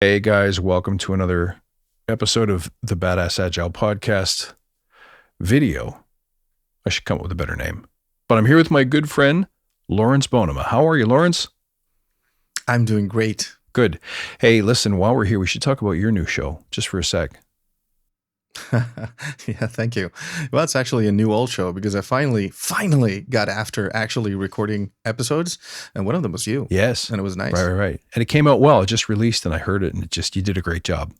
Hey guys, welcome to another episode of the Badass Agile podcast video. I should come up with a better name. But I'm here with my good friend, Lawrence Bonnema. How are you, Lawrence? I'm doing great. Good. Hey, listen, while we're here, we should talk about your new show just for a sec. Yeah, thank you. Well, it's actually a new old show because I finally got after actually recording episodes, and one of them was you. Yes. And it was nice. Right. And it came out well. It just released and I heard it and you did a great job.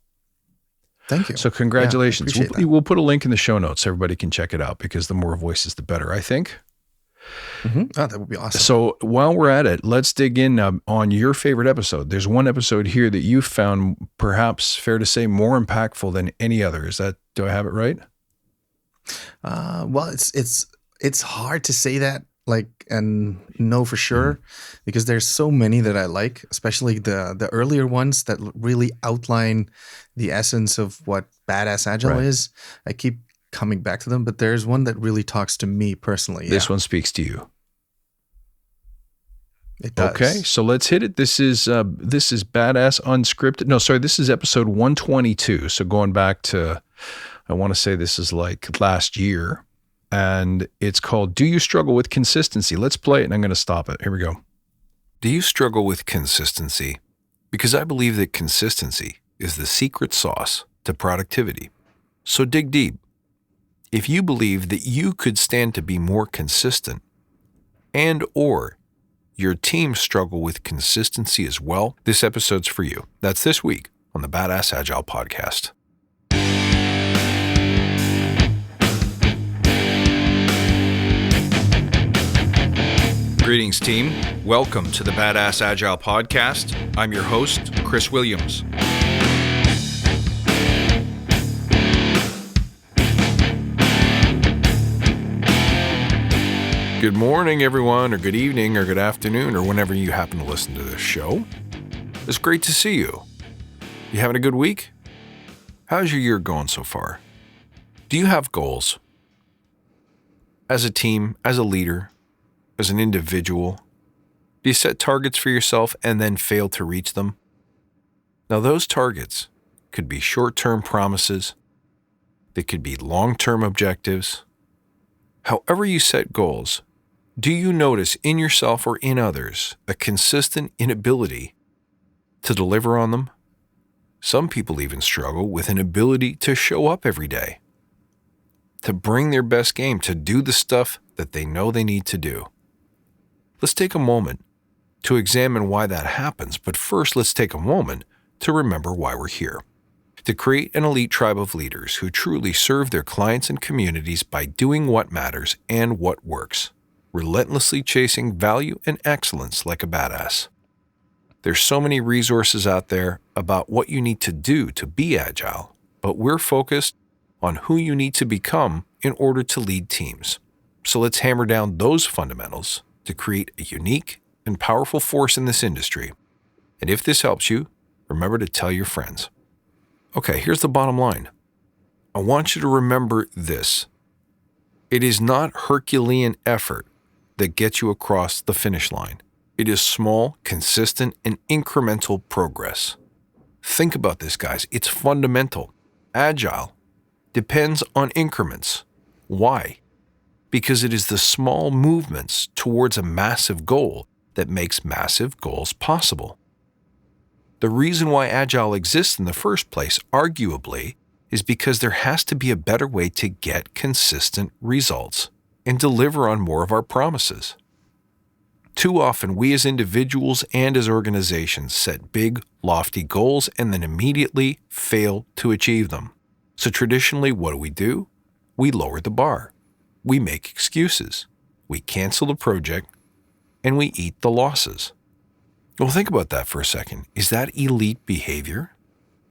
Thank you. So congratulations. Yeah, We'll put a link in the show notes so everybody can check it out because the more voices, the better, I think. Mm-hmm. Oh, that would be awesome. So while we're at it, let's dig in on your favorite episode. There's one episode here that you found, perhaps fair to say, more impactful than any other. Do I have it right? Well, it's hard to say that and know for sure because there's so many that I like, especially the earlier ones that really outline the essence of what Badass Agile is. I keep coming back to them, but there's one that really talks to me personally. This one speaks to you. It does. Okay, so let's hit it. This is Badass Unscripted. No, sorry, this is episode 122. So going back to, I want to say this is like last year, and it's called Do You Struggle with Consistency? Let's play it, and I'm going to stop it. Here we go. Do you struggle with consistency? Because I believe that consistency is the secret sauce to productivity. So dig deep. If you believe that you could stand to be more consistent or your team struggle with consistency as well, this episode's for you. That's this week on the Badass Agile podcast. Greetings, team. Welcome to the Badass Agile podcast. I'm your host, Chris Williams. Good morning, everyone, or good evening, or good afternoon, or whenever you happen to listen to this show. It's great to see you. You having a good week? How's your year going so far? Do you have goals? As a team, as a leader, as an individual, do you set targets for yourself and then fail to reach them? Now, those targets could be short-term promises. They could be long-term objectives. However you set goals, do you notice in yourself or in others a consistent inability to deliver on them? Some people even struggle with an ability to show up every day, to bring their best game, to do the stuff that they know they need to do. Let's take a moment to examine why that happens, but first let's take a moment to remember why we're here. To create an elite tribe of leaders who truly serve their clients and communities by doing what matters and what works, relentlessly chasing value and excellence like a badass. There's so many resources out there about what you need to do to be agile, but we're focused on who you need to become in order to lead teams. So let's hammer down those fundamentals to create a unique and powerful force in this industry. And if this helps you, remember to tell your friends. Okay, here's the bottom line. I want you to remember this. It is not herculean effort that gets you across the finish line. It is small, consistent, and incremental progress. Think about this, guys. It's fundamental. Agile depends on increments. Why? Because it is the small movements towards a massive goal that makes massive goals possible. The reason why Agile exists in the first place, arguably, is because there has to be a better way to get consistent results and deliver on more of our promises. Too often, we as individuals and as organizations set big, lofty goals and then immediately fail to achieve them. So traditionally, what do? We lower the bar. We make excuses. We cancel the project, and we eat the losses. Well, think about that for a second. Is that elite behavior?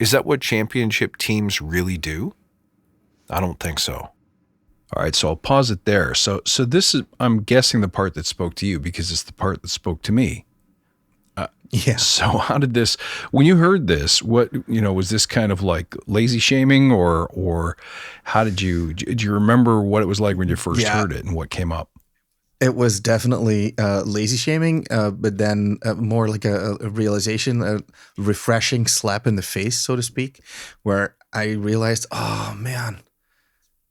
Is that what championship teams really do? I don't think so. All right, so I'll pause it there. So this is, I'm guessing, the part that spoke to you because it's the part that spoke to me. Yeah. So how did this, when you heard this, what, was this kind of like lazy shaming or how do you remember what it was like when you first heard it and what came up? It was definitely lazy shaming, but then more like a realization, a refreshing slap in the face, so to speak, where I realized, oh man,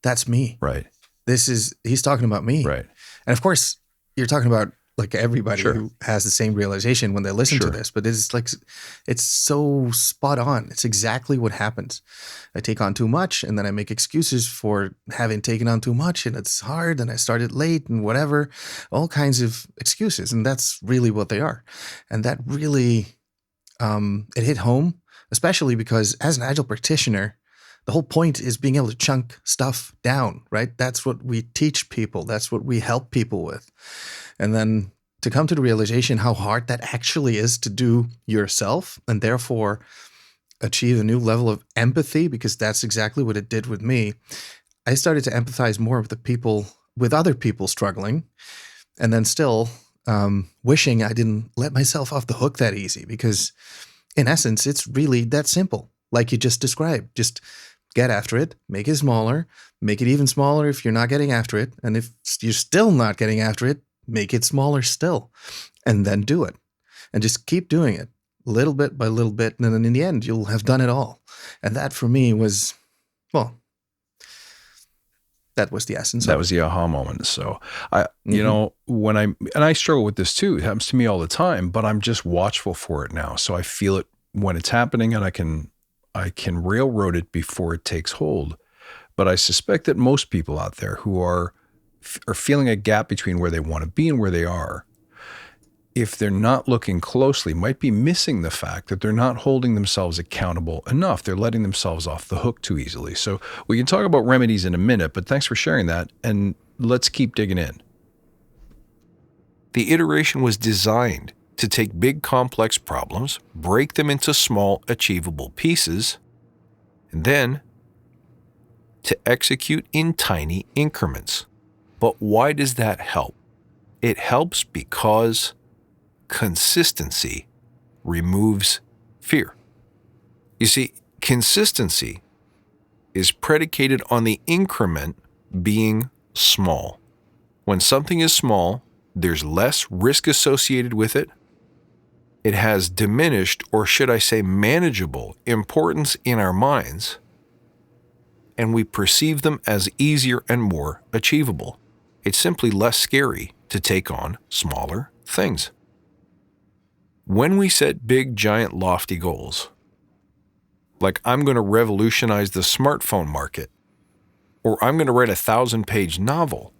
that's me. Right. He's talking about me. Right. And of course, you're talking about like everybody Sure. who has the same realization when they listen to Sure. this, but it's so spot on. It's exactly what happens. I take on too much and then I make excuses for having taken on too much and it's hard and I started late and whatever, all kinds of excuses. And that's really what they are. And that really, it hit home, especially because as an Agile practitioner, the whole point is being able to chunk stuff down, right? That's what we teach people. That's what we help people with. And then to come to the realization how hard that actually is to do yourself and therefore achieve a new level of empathy, because that's exactly what it did with me. I started to empathize more with other people struggling, and then still wishing I didn't let myself off the hook that easy, because in essence, it's really that simple. Like you just described, just get after it, make it smaller, make it even smaller if you're not getting after it. And if you're still not getting after it, make it smaller still, and then do it. And just keep doing it little bit by little bit. And then in the end, you'll have done it all. And that for me was, well, that was the essence. That was the aha moment. So you know, and I struggle with this too. It happens to me all the time, but I'm just watchful for it now. So I feel it when it's happening and I can railroad it before it takes hold. But I suspect that most people out there who are feeling a gap between where they want to be and where they are, if they're not looking closely, might be missing the fact that they're not holding themselves accountable enough. They're letting themselves off the hook too easily. So we can talk about remedies in a minute, but thanks for sharing that. And let's keep digging in. The iteration was designed to take big complex problems, break them into small achievable pieces, and then to execute in tiny increments. But why does that help? It helps because consistency removes fear. You see, consistency is predicated on the increment being small. When something is small, there's less risk associated with it. It has diminished, or should I say manageable, importance in our minds, and we perceive them as easier and more achievable. It's simply less scary to take on smaller things. When we set big, giant, lofty goals, like I'm going to revolutionize the smartphone market, or I'm going to write a 1,000-page novel,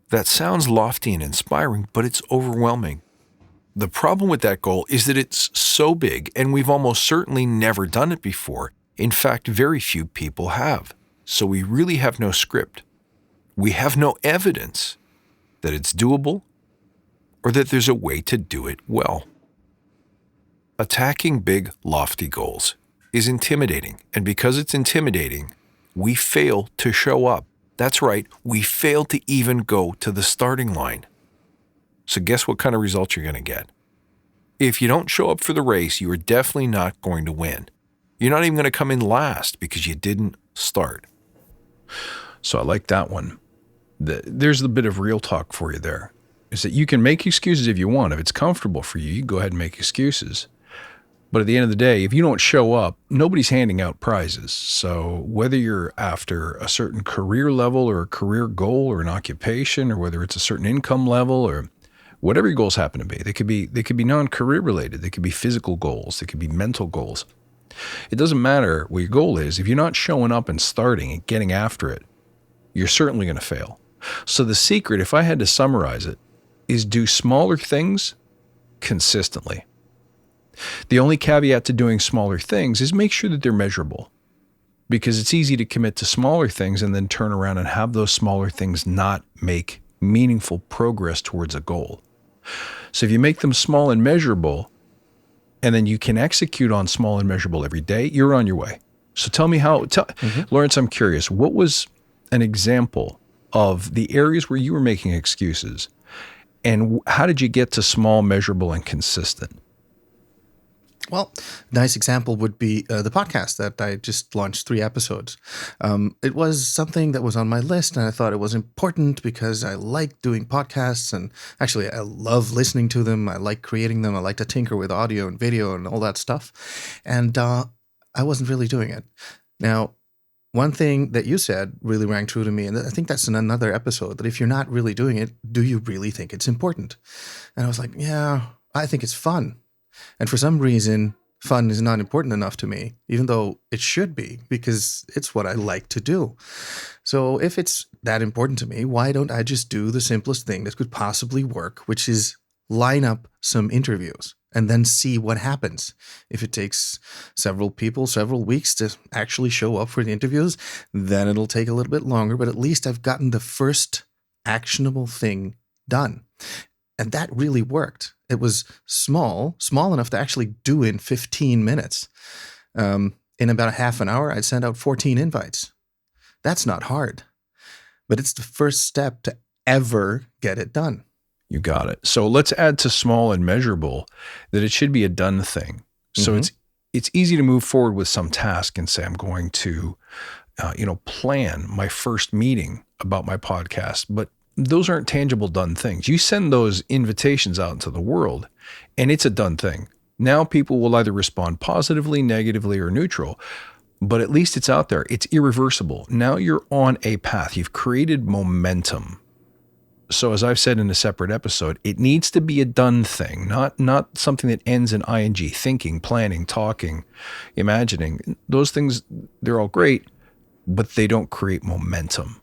that sounds lofty and inspiring, but it's overwhelming. The problem with that goal is that it's so big, and we've almost certainly never done it before. In fact, very few people have. So we really have no script. We have no evidence that it's doable or that there's a way to do it well. Attacking big, lofty goals is intimidating, and because it's intimidating, we fail to show up. That's right, we fail to even go to the starting line. So guess what kind of results you're going to get? If you don't show up for the race, you are definitely not going to win. You're not even going to come in last because you didn't start. So I like that one. There's a bit of real talk for you there. Is that you can make excuses if you want. If it's comfortable for you, you go ahead and make excuses. But at the end of the day, if you don't show up, nobody's handing out prizes. So whether you're after a certain career level or a career goal or an occupation, or whether it's a certain income level or whatever your goals happen to be, they could be non-career related. They could be physical goals. They could be mental goals. It doesn't matter what your goal is. If you're not showing up and starting and getting after it, you're certainly going to fail. So the secret, if I had to summarize it, is do smaller things consistently. The only caveat to doing smaller things is make sure that they're measurable, because it's easy to commit to smaller things and then turn around and have those smaller things not make meaningful progress towards a goal. So if you make them small and measurable, and then you can execute on small and measurable every day, you're on your way. So tell me Lawrence, I'm curious, what was an example of the areas where you were making excuses, and how did you get to small, measurable, and consistent? Well, a nice example would be the podcast that I just launched 3 episodes. It was something that was on my list, and I thought it was important because I like doing podcasts, and actually, I love listening to them. I like creating them. I like to tinker with audio and video and all that stuff. And I wasn't really doing it. Now, one thing that you said really rang true to me, and I think that's in another episode, that if you're not really doing it, do you really think it's important? And I was like, yeah, I think it's fun. And for some reason, fun is not important enough to me, even though it should be, because it's what I like to do. So if it's that important to me, why don't I just do the simplest thing that could possibly work, which is line up some interviews and then see what happens. If it takes several people, several weeks to actually show up for the interviews, then it'll take a little bit longer, but at least I've gotten the first actionable thing done. And that really worked. It was small enough to actually do in 15 minutes. In about a half an hour, I'd send out 14 invites. That's not hard, but it's the first step to ever get it done. You got it. So let's add to small and measurable that it should be a done thing. So it's easy to move forward with some task and say, I'm going to, plan my first meeting about my podcast, but those aren't tangible done things. You send those invitations out into the world and it's a done thing. Now people will either respond positively, negatively, or neutral, but at least it's out there. It's irreversible. Now you're on a path. You've created momentum. So as I've said in a separate episode, it needs to be a done thing, not something that ends in ing, thinking, planning, talking, imagining. Those things, they're all great, but they don't create momentum.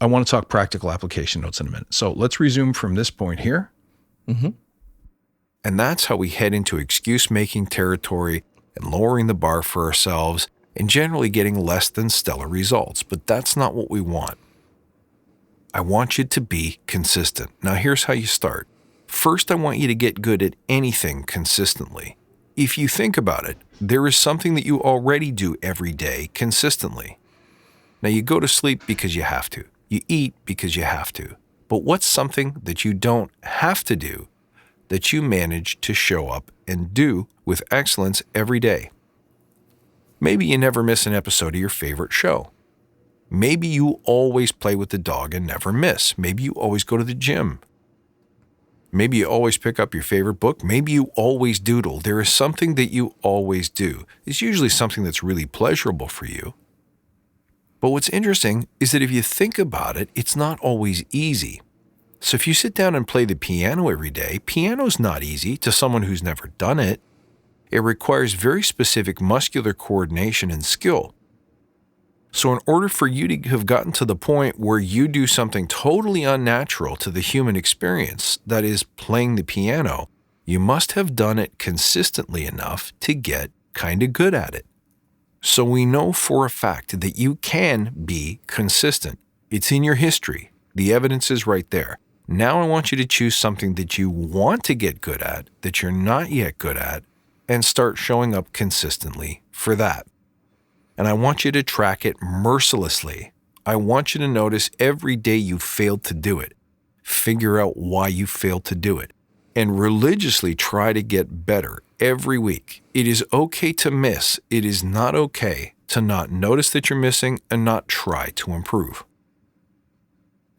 I want to talk practical application notes in a minute. So let's resume from this point here. And that's how we head into excuse-making territory and lowering the bar for ourselves and generally getting less than stellar results. But that's not what we want. I want you to be consistent. Now here's how you start. First, I want you to get good at anything consistently. If you think about it, there is something that you already do every day consistently. Now you go to sleep because you have to. You eat because you have to. But what's something that you don't have to do that you manage to show up and do with excellence every day? Maybe you never miss an episode of your favorite show. Maybe you always play with the dog and never miss. Maybe you always go to the gym. Maybe you always pick up your favorite book. Maybe you always doodle. There is something that you always do. It's usually something that's really pleasurable for you. But what's interesting is that if you think about it, it's not always easy. So if you sit down and play the piano every day, piano's not easy to someone who's never done it. It requires very specific muscular coordination and skill. So in order for you to have gotten to the point where you do something totally unnatural to the human experience, that is playing the piano, you must have done it consistently enough to get kind of good at it. So we know for a fact that you can be consistent. It's in your history. The evidence is right there. Now I want you to choose something that you want to get good at, that you're not yet good at, and start showing up consistently for that. And I want you to track it mercilessly. I want you to notice every day you failed to do it. Figure out why you failed to do it. And religiously try to get better every week. It is okay to miss. It is not okay to not notice that you're missing and not try to improve.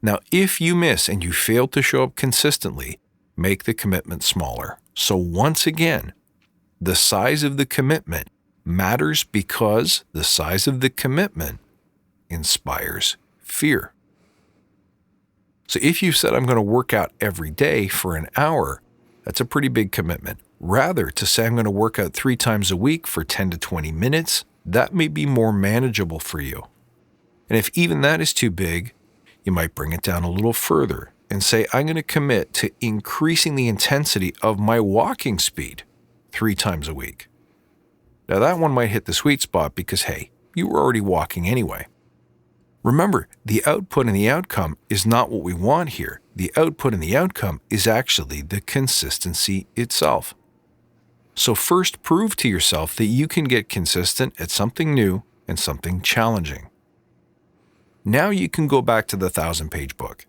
Now, if you miss and you fail to show up consistently, make the commitment smaller. So once again, the size of the commitment matters because the size of the commitment inspires fear. So if you said, I'm going to work out every day for an hour, that's a pretty big commitment. Rather, to say I'm going to work out 3 times a week for 10 to 20 minutes, that may be more manageable for you. And if even that is too big, you might bring it down a little further and say, I'm going to commit to increasing the intensity of my walking speed 3 times a week. Now that one might hit the sweet spot because, hey, you were already walking anyway. Remember, the output and the outcome is not what we want here. The output and the outcome is actually the consistency itself. So first, prove to yourself that you can get consistent at something new and something challenging. Now you can go back to the 1,000-page book.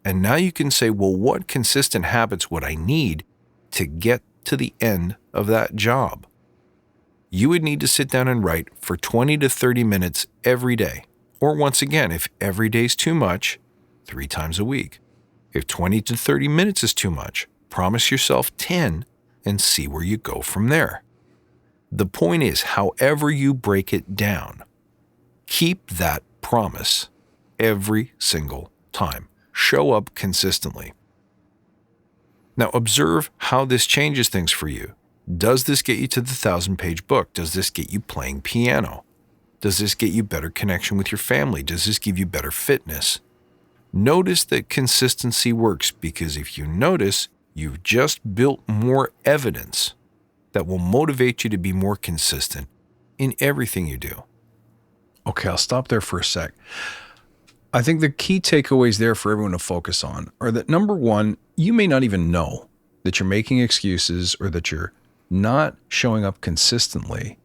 And now you can say, well, what consistent habits would I need to get to the end of that job. You would need to sit down and write for 20 to 30 minutes every day. Or once again, if every day is too much, 3 times a week. If 20 to 30 minutes is too much, promise yourself 10 and see where you go from there. The point is, however you break it down, keep that promise every single time. Show up consistently. Now observe how this changes things for you. Does this get you to the 1,000-page book? Does this get you playing piano? Does this get you better connection with your family? Does this give you better fitness? Notice that consistency works, because if you notice, you've just built more evidence that will motivate you to be more consistent in everything you do. Okay, I'll stop there for a sec. I think the key takeaways there for everyone to focus on are that, number one, you may not even know that you're making excuses or that you're not showing up consistently.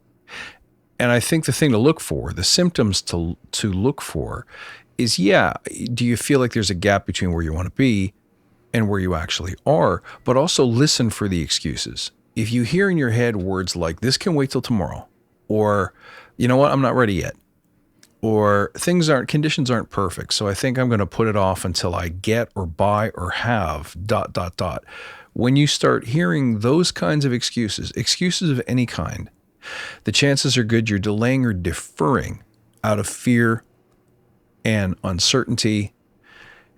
And I think the thing to look for, the symptoms to look for is, do you feel like there's a gap between where you want to be and where you actually are? But also listen for the excuses. If you hear in your head words like, this can wait till tomorrow, or, you know what, I'm not ready yet, or conditions aren't perfect, so I think I'm going to put it off until I get or buy or have ... When you start hearing those kinds of excuses of any kind, the chances are good you're delaying or deferring out of fear and uncertainty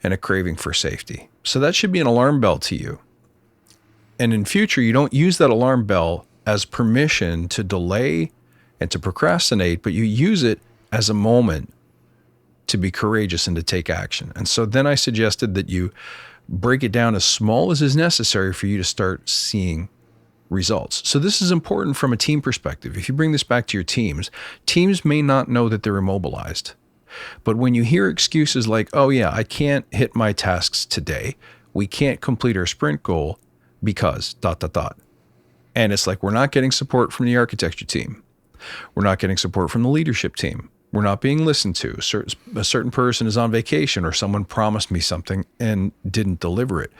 and a craving for safety. So that should be an alarm bell to you. And in future, you don't use that alarm bell as permission to delay and to procrastinate, but you use it as a moment to be courageous and to take action. And so then I suggested that you break it down as small as is necessary for you to start seeing results. So this is important from a team perspective. If you bring this back to your teams may not know that they're immobilized. But when you hear excuses like, I can't hit my tasks today, we can't complete our sprint goal because ... And it's like, we're not getting support from the architecture team. We're not getting support from the leadership team. We're not being listened to. A certain person is on vacation, or someone promised me something and didn't deliver it.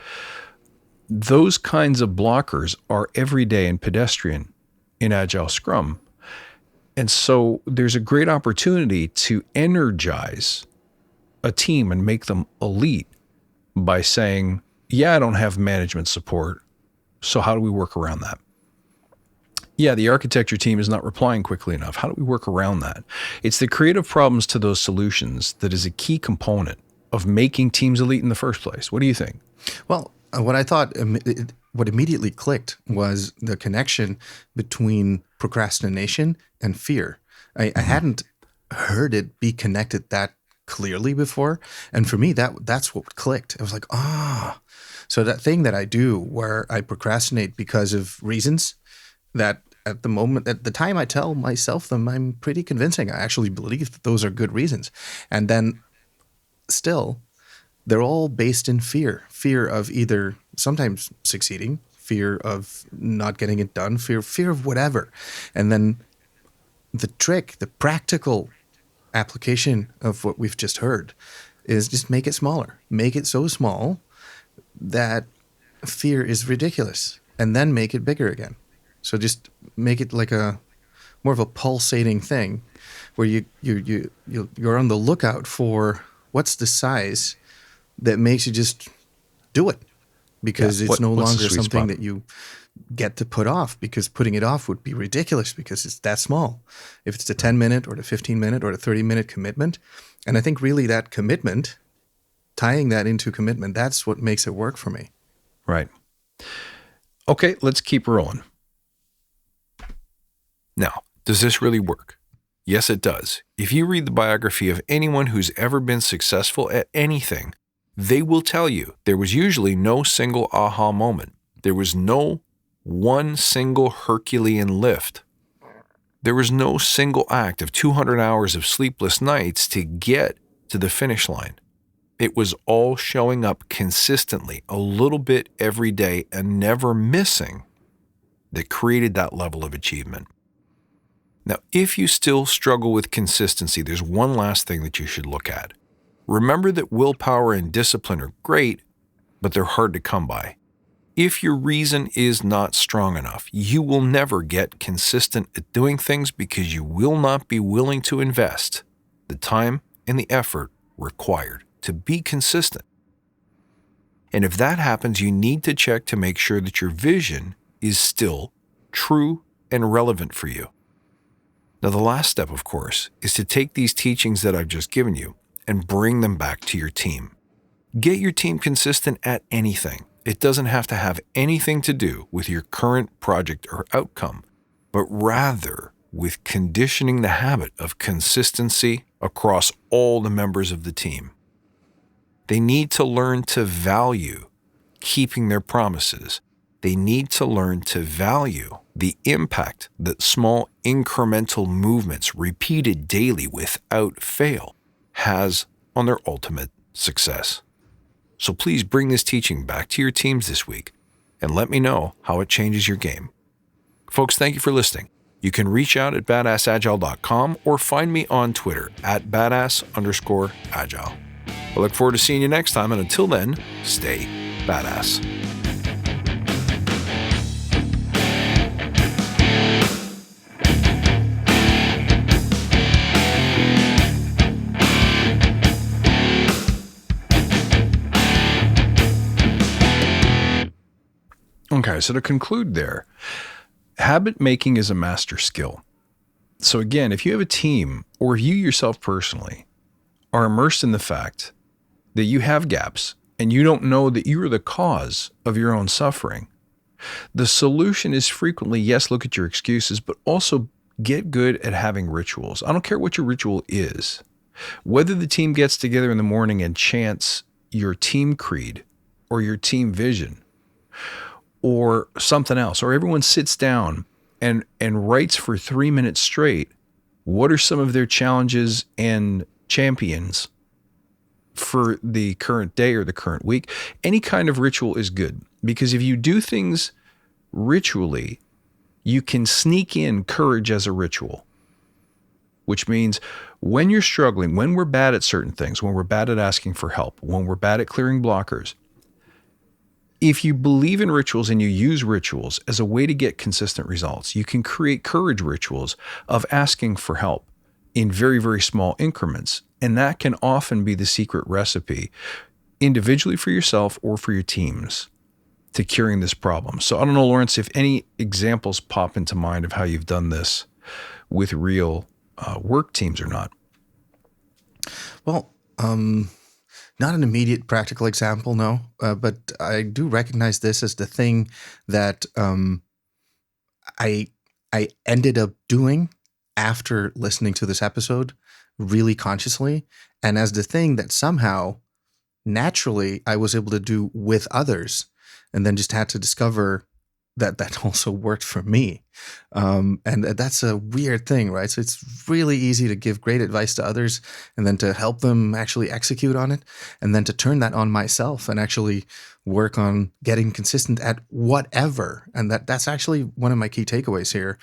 Those kinds of blockers are everyday and pedestrian in Agile Scrum. And so there's a great opportunity to energize a team and make them elite by saying, I don't have management support, so how do we work around that? The architecture team is not replying quickly enough. How do we work around that? It's the creative problems to those solutions that is a key component of making teams elite in the first place. What do you think? Well, what I thought, what immediately clicked was the connection between procrastination and fear. I hadn't heard it be connected that clearly before. And for me, that's what clicked. I was like, so that thing that I do where I procrastinate because of reasons that at the time I tell myself them, I'm pretty convincing. I actually believe that those are good reasons. And then still, they're all based in fear of either sometimes succeeding, fear of not getting it done, fear of whatever. And then the practical application of what we've just heard is just make it smaller. Make it so small that fear is ridiculous, and then make it bigger again. So just make it like more of a pulsating thing where you're on the lookout for what's the size that makes you just do it, because it's no longer something that you get to put off, because putting it off would be ridiculous because it's that small. If it's the 10-minute or the 15-minute or the 30-minute commitment, and I think really that commitment, tying that into commitment, that's what makes it work for me. Right. Okay, let's keep rolling. Now, does this really work? Yes, it does. If you read the biography of anyone who's ever been successful at anything, they will tell you there was usually no single aha moment. There was no one single herculean lift. There was no single act of 200 hours of sleepless nights to get to the finish line. It was all showing up consistently, a little bit every day and never missing, that created that level of achievement. Now, if you still struggle with consistency, there's one last thing that you should look at. Remember that willpower and discipline are great, but they're hard to come by. If your reason is not strong enough, you will never get consistent at doing things because you will not be willing to invest the time and the effort required to be consistent. And if that happens, you need to check to make sure that your vision is still true and relevant for you. Now, the last step, of course, is to take these teachings that I've just given you and bring them back to your team. Get your team consistent at anything. It doesn't have to have anything to do with your current project or outcome, but rather with conditioning the habit of consistency across all the members of the team. They need to learn to value keeping their promises. They need to learn to value the impact that small incremental movements repeated daily without fail has on their ultimate success. So please bring this teaching back to your teams this week and let me know how it changes your game. Folks, thank you for listening. You can reach out at badassagile.com or find me on Twitter at badass_agile. I look forward to seeing you next time, and until then, stay badass. Okay, so to conclude there, habit making is a master skill. So again, if you have a team or you yourself personally are immersed in the fact that you have gaps and you don't know that you are the cause of your own suffering, the solution is frequently, yes, look at your excuses, but also get good at having rituals. I don't care what your ritual is. Whether the team gets together in the morning and chants your team creed or your team vision or something else, or everyone sits down and writes for 3 minutes straight, what are some of their challenges and champions for the current day or the current week? Any kind of ritual is good, because if you do things ritually, you can sneak in courage as a ritual, which means when you're struggling, when we're bad at certain things, when we're bad at asking for help, when we're bad at clearing blockers, if you believe in rituals and you use rituals as a way to get consistent results, you can create courage rituals of asking for help in very, very small increments. And that can often be the secret recipe, individually for yourself or for your teams, to curing this problem. So I don't know, Lawrence, if any examples pop into mind of how you've done this with real work teams or not. Well, not an immediate practical example, no, but I do recognize this as the thing that I ended up doing after listening to this episode really consciously, and as the thing that somehow naturally I was able to do with others, and then just had to discover that also worked for me. And that's a weird thing, right? So it's really easy to give great advice to others and then to help them actually execute on it, and then to turn that on myself and actually work on getting consistent at whatever. And that's actually one of my key takeaways here.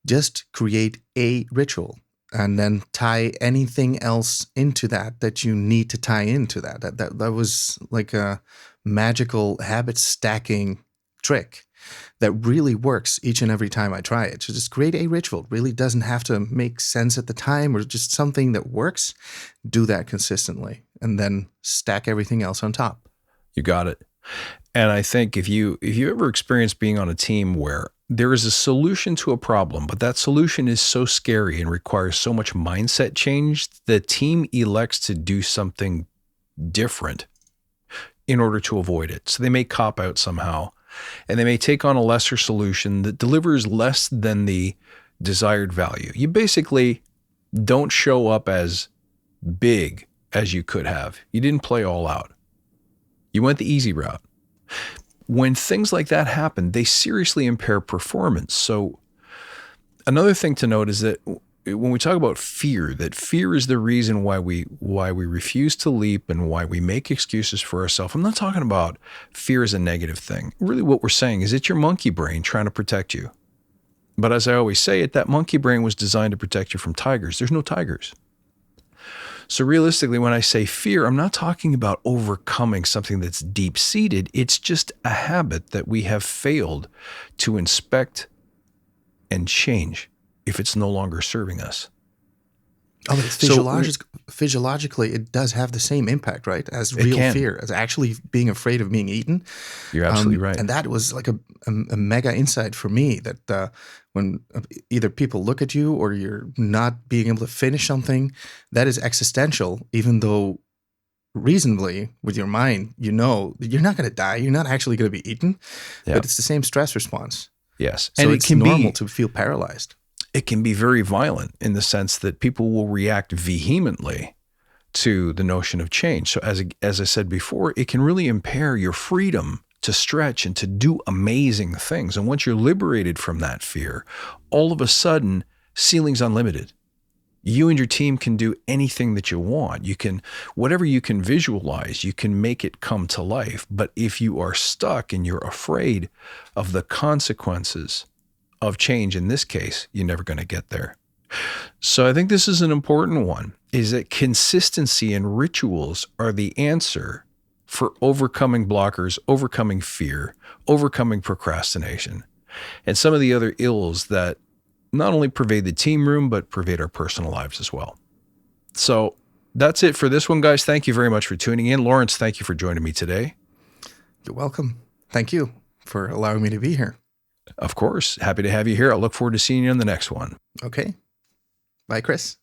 Just create a ritual and then tie anything else into that you need to tie into that. That was like a magical habit stacking trick that really works each and every time I try it. So just create a ritual. It really doesn't have to make sense at the time, or just something that works. Do that consistently and then stack everything else on top. You got it. And I think if you ever experience being on a team where there is a solution to a problem, but that solution is so scary and requires so much mindset change, the team elects to do something different in order to avoid it. So they may cop out somehow, and they may take on a lesser solution that delivers less than the desired value. You basically don't show up as big as you could have. You didn't play all out. You went the easy route. When things like that happen, they seriously impair performance. So another thing to note is that when we talk about fear, that fear is the reason why we refuse to leap and why we make excuses for ourselves. I'm not talking about fear as a negative thing. Really what we're saying is it's your monkey brain trying to protect you. But as I always say it, that monkey brain was designed to protect you from tigers. There's no tigers. So realistically, when I say fear, I'm not talking about overcoming something that's deep-seated. It's just a habit that we have failed to inspect and change if it's no longer serving us. Oh, but physiologically, it does have the same impact, right? As real fear, as actually being afraid of being eaten. You're absolutely right. And that was like a mega insight for me that when either people look at you or you're not being able to finish something, that is existential, even though reasonably with your mind, you know, you're not going to die. You're not actually going to be eaten, but it's the same stress response. Yes. So it's normal to feel paralyzed. It can be very violent in the sense that people will react vehemently to the notion of change. So as I said before, it can really impair your freedom to stretch and to do amazing things. And once you're liberated from that fear, all of a sudden, ceiling's unlimited. You and your team can do anything that you want. You can, whatever you can visualize, you can make it come to life. But if you are stuck and you're afraid of the consequences of change, in this case, you're never going to get there. So I think this is an important one, is that consistency and rituals are the answer for overcoming blockers, overcoming fear, overcoming procrastination, and some of the other ills that not only pervade the team room, but pervade our personal lives as well. So that's it for this one, guys. Thank you very much for tuning in. Lawrence, thank you for joining me today. You're welcome. Thank you for allowing me to be here. Of course. Happy to have you here. I'll look forward to seeing you on the next one. Okay. Bye, Chris.